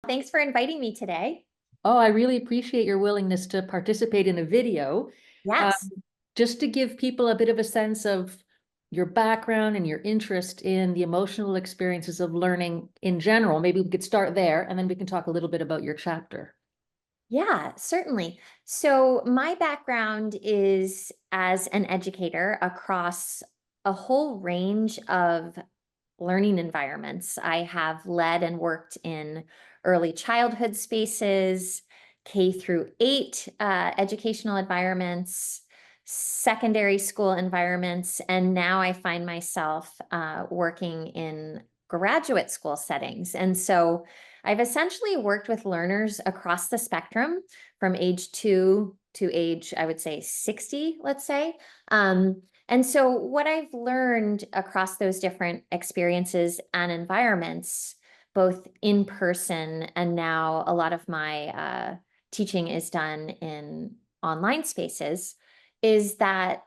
Thanks for inviting me today. Oh, I really appreciate your willingness to participate in a video. Um, Yes. just to give people a bit of a sense of your background and your interest in the emotional experiences of learning in general. Maybe we could start there and then we can talk a little bit about your chapter. Yeah, certainly. So, my background is as an educator across a whole range of learning environments. I have led and worked in early childhood spaces, K through 8 educational environments, secondary school environments, and now I find myself working in graduate school settings. And so I've essentially worked with learners across the spectrum from age 2 to age, I would say 60, let's say. And so, what I've learned across those different experiences and environments, both in person and now a lot of my teaching is done in online spaces, is that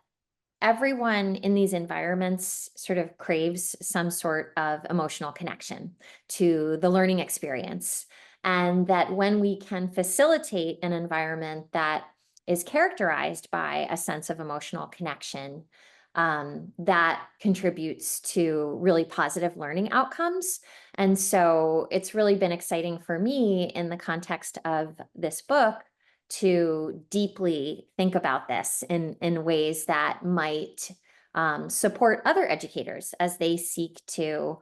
everyone in these environments sort of craves some sort of emotional connection to the learning experience. And that when we can facilitate an environment that is characterized by a sense of emotional connection, that contributes to really positive learning outcomes. And so it's really been exciting for me in the context of this book to deeply think about this in ways that might support other educators as they seek to,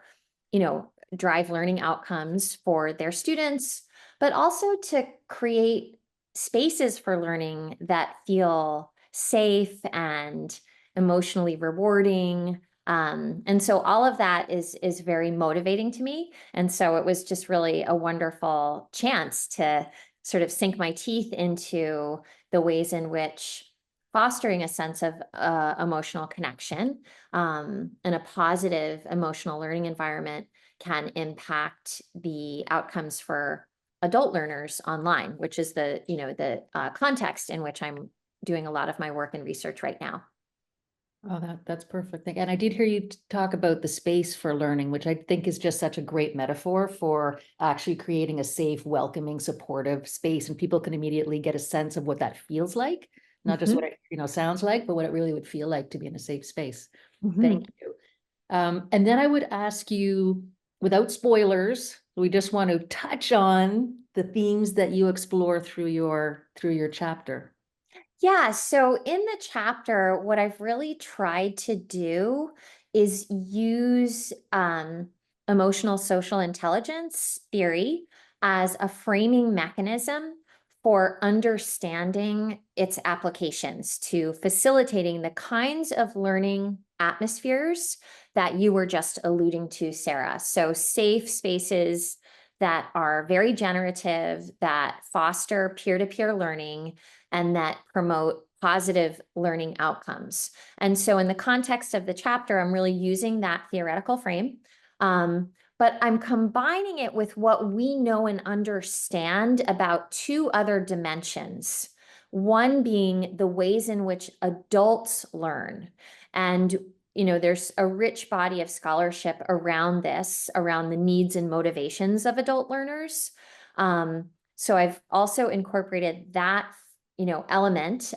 drive learning outcomes for their students, but also to create spaces for learning that feel safe and emotionally rewarding. And so all of that is very motivating to me. And so it was just really a wonderful chance to sort of sink my teeth into the ways in which fostering a sense of emotional connection and a positive emotional learning environment can impact the outcomes for adult learners online, which is the context in which I'm doing a lot of my work and research right now. Oh, that's perfect. And I did hear you talk about the space for learning, which I think is just such a great metaphor for actually creating a safe, welcoming, supportive space. And people can immediately get a sense of what that feels like, not just what Mhm, it, sounds like, but what it really would feel like to be in a safe space. Thank mhm. you. And then I would ask you, without spoilers, we just want to touch on the themes that you explore through your chapter. Yeah, so in the chapter, what I've really tried to do is use emotional social intelligence theory as a framing mechanism for understanding its applications to facilitating the kinds of learning atmospheres that you were just alluding to, Sarah. So, safe spaces that are very generative, that foster peer to peer learning and that promote positive learning outcomes. And so, in the context of the chapter, I'm really using that theoretical frame. But I'm combining it with what we know and understand about two other dimensions. One being the ways in which adults learn. And there's a rich body of scholarship around this, around the needs and motivations of adult learners. So I've also incorporated that element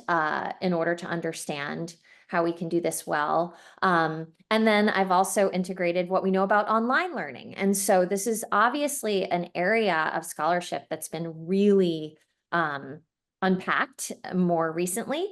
in order to understand how we can do this well. And then I've also integrated what we know about online learning. And so this is obviously an area of scholarship that's been really unpacked more recently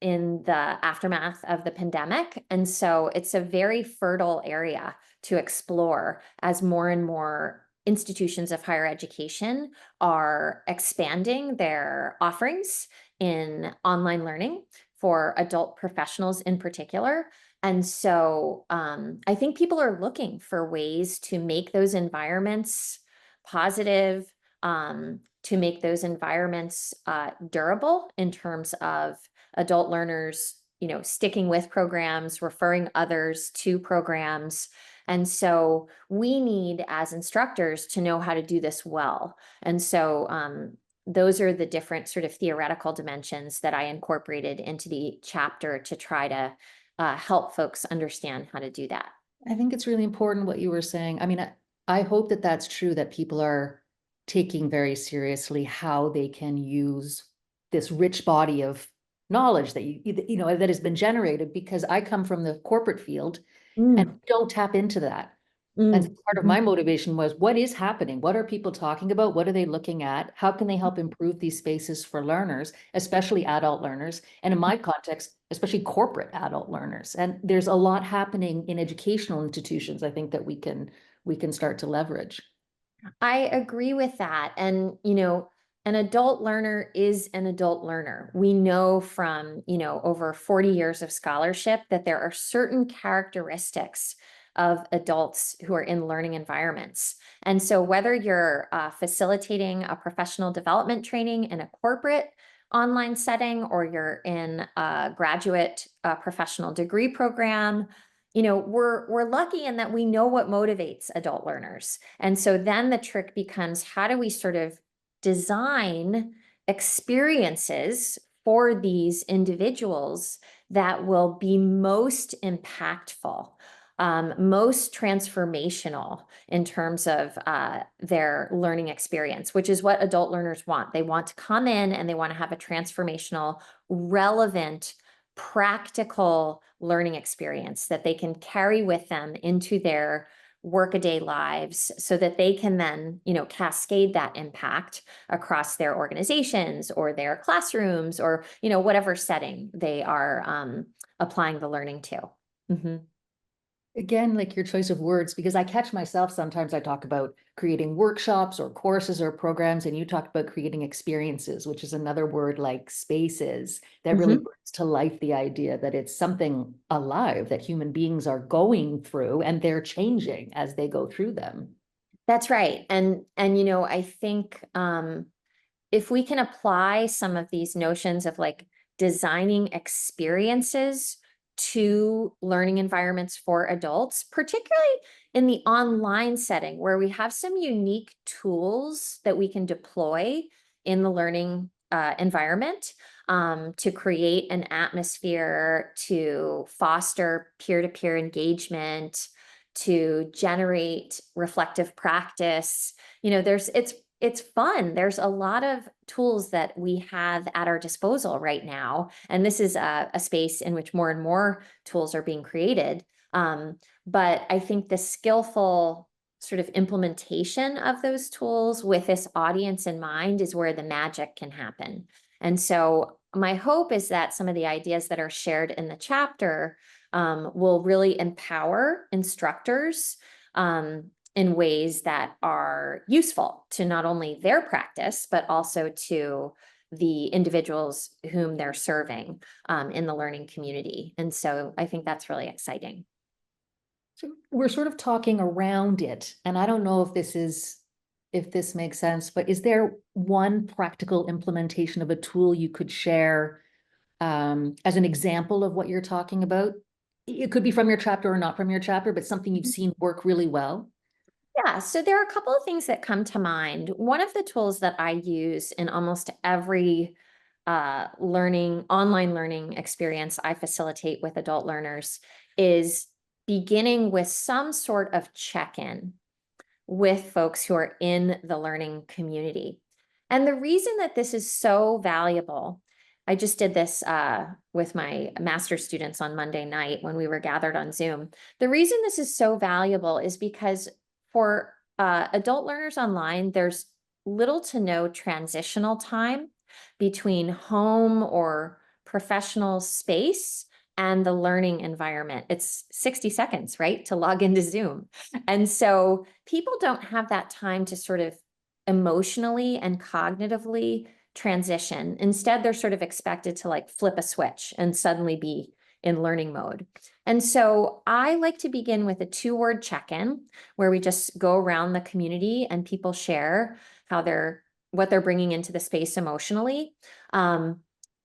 in the aftermath of the pandemic. And so it's a very fertile area to explore as more and more institutions of higher education are expanding their offerings in online learning for adult professionals in particular. And so I think people are looking for ways to make those environments positive, to make those environments durable in terms of adult learners, sticking with programs, referring others to programs. And so we need, as instructors, to know how to do this well. And so those are the different sort of theoretical dimensions that I incorporated into the chapter to try to help folks understand how to do that. I think it's really important what you were saying. I mean, I hope that that's true, that people are taking very seriously how they can use this rich body of knowledge that that has been generated, because I come from the corporate field and Mm, don't tap into that. And so mm, part of mhm. my motivation was, what is happening? What are people talking about? What are they looking at? How can they help improve these spaces for learners, especially adult learners? And in my context, especially corporate adult learners. And there's a lot happening in educational institutions, I think, that we can start to leverage. I agree with that. And, an adult learner is an adult learner. We know from, over 40 years of scholarship that there are certain characteristics of adults who are in learning environments. And so, whether you're facilitating a professional development training in a corporate online setting, or you're in a graduate professional degree program, we're lucky in that we know what motivates adult learners. And so then the trick becomes, how do we sort of design experiences for these individuals that will be most impactful, most transformational in terms of their learning experience, which is what adult learners want. They want to come in and they want to have a transformational, relevant, practical learning experience that they can carry with them into their workaday lives, so that they can then, cascade that impact across their organizations or their classrooms, or, whatever setting they are applying the learning to. Mhm. Again, like your choice of words, because I catch myself sometimes I talk about creating workshops or courses or programs, and you talk about creating experiences, which is another word like spaces that really Mhm. brings to life the idea that it's something alive that human beings are going through and they're changing as they go through them. That's right. And I think if we can apply some of these notions of like designing experiences to learning environments for adults, particularly in the online setting where we have some unique tools that we can deploy in the learning environment, to create an atmosphere, to foster peer-to-peer engagement, to generate reflective practice. It's fun. There's a lot of tools that we have at our disposal right now. And this is a space in which more and more tools are being created. Um, but I think the skillful sort of implementation of those tools with this audience in mind is where the magic can happen. And so my hope is that some of the ideas that are shared in the chapter will really empower instructors in ways that are useful to not only their practice, but also to the individuals whom they're serving in the learning community. And so I think that's really exciting. So we're sort of talking around it, and I don't know if this makes sense, but is there one practical implementation of a tool you could share as an example of what you're talking about? It could be from your chapter or not from your chapter, but something you've seen work really well. Yeah, so there are a couple of things that come to mind. One of the tools that I use in almost every online learning experience I facilitate with adult learners is beginning with some sort of check-in with folks who are in the learning community. And the reason that this is so valuable, I just did this with my master's students on Monday night when we were gathered on Zoom. The reason this is so valuable is because for adult learners online, there's little to no transitional time between home or professional space and the learning environment. It's 60 seconds, right, to log into Zoom. And so people don't have that time to sort of emotionally and cognitively transition. Instead, they're sort of expected to like flip a switch and suddenly be in learning mode. And so I like to begin with a 2-word check-in where we just go around the community and people share what they're bringing into the space emotionally. Um,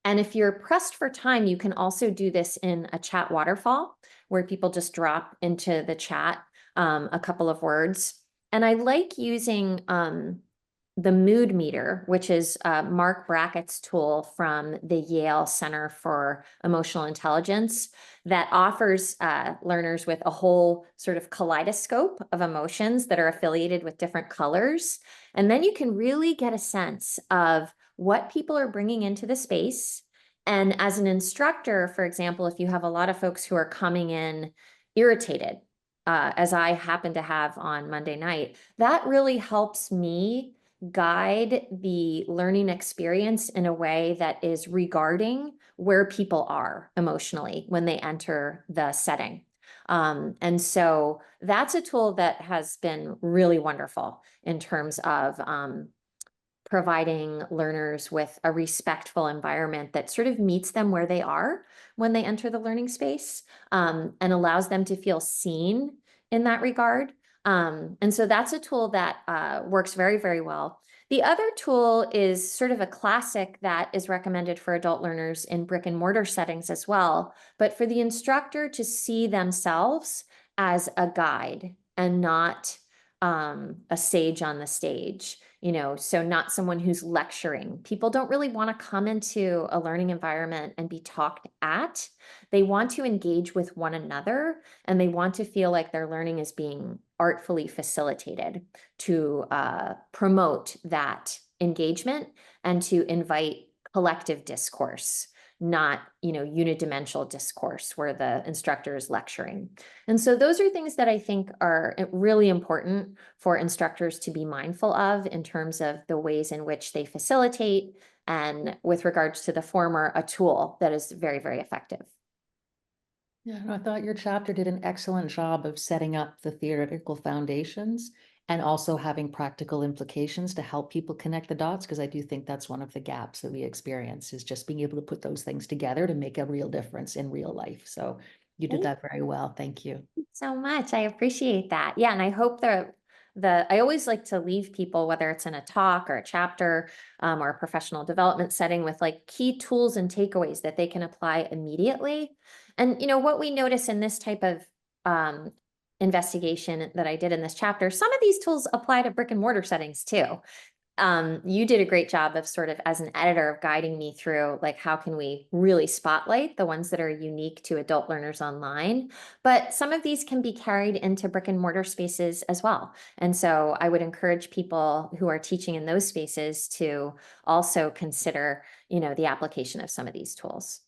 and if you're pressed for time, you can also do this in a chat waterfall where people just drop into the chat a couple of words. And I like using the mood meter, which is Mark Brackett's tool from the Yale Center for Emotional Intelligence that offers learners with a whole sort of kaleidoscope of emotions that are affiliated with different colors. And then you can really get a sense of what people are bringing into the space. And as an instructor, for example, if you have a lot of folks who are coming in irritated, as I happen to have on Monday night, that really helps me guide the learning experience in a way that is regarding where people are emotionally when they enter the setting. And so that's a tool that has been really wonderful in terms of providing learners with a respectful environment that sort of meets them where they are when they enter the learning space, and allows them to feel seen in that regard. And so that's a tool that works very, very well. The other tool is sort of a classic that is recommended for adult learners in brick and mortar settings as well, but for the instructor to see themselves as a guide and not a sage on the stage, you know, so not someone who's lecturing. People don't really want to come into a learning environment and be talked at. They want to engage with one another, and they want to feel like their learning is being artfully facilitated to promote that engagement and to invite collective discourse, not, you know, unidimensional discourse where the instructor is lecturing. And so those are things that I think are really important for instructors to be mindful of in terms of the ways in which they facilitate, and with regards to the former, a tool that is very, very effective. Yeah, no, I thought your chapter did an excellent job of setting up the theoretical foundations and also having practical implications to help people connect the dots, because I do think that's one of the gaps that we experience is just being able to put those things together to make a real difference in real life. So you did Thank that very well. Thank you. you so much. I appreciate that. Yeah, and I hope I always like to leave people, whether it's in a talk or a chapter, or a professional development setting, with like key tools and takeaways that they can apply immediately. And you know what we notice in this type of um, investigation that I did in this chapter, some of these tools apply to brick and mortar settings too. You did a great job of sort of, as an editor, of guiding me through like how can we really spotlight the ones that are unique to adult learners online. But some of these can be carried into brick and mortar spaces as well. And so I would encourage people who are teaching in those spaces to also consider, you know, the application of some of these tools.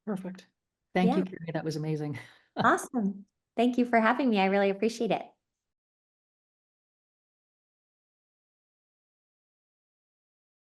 Perfect. Thank Yeah, you, Carrie. That was amazing. awesome. Thank you for having me. I really appreciate it.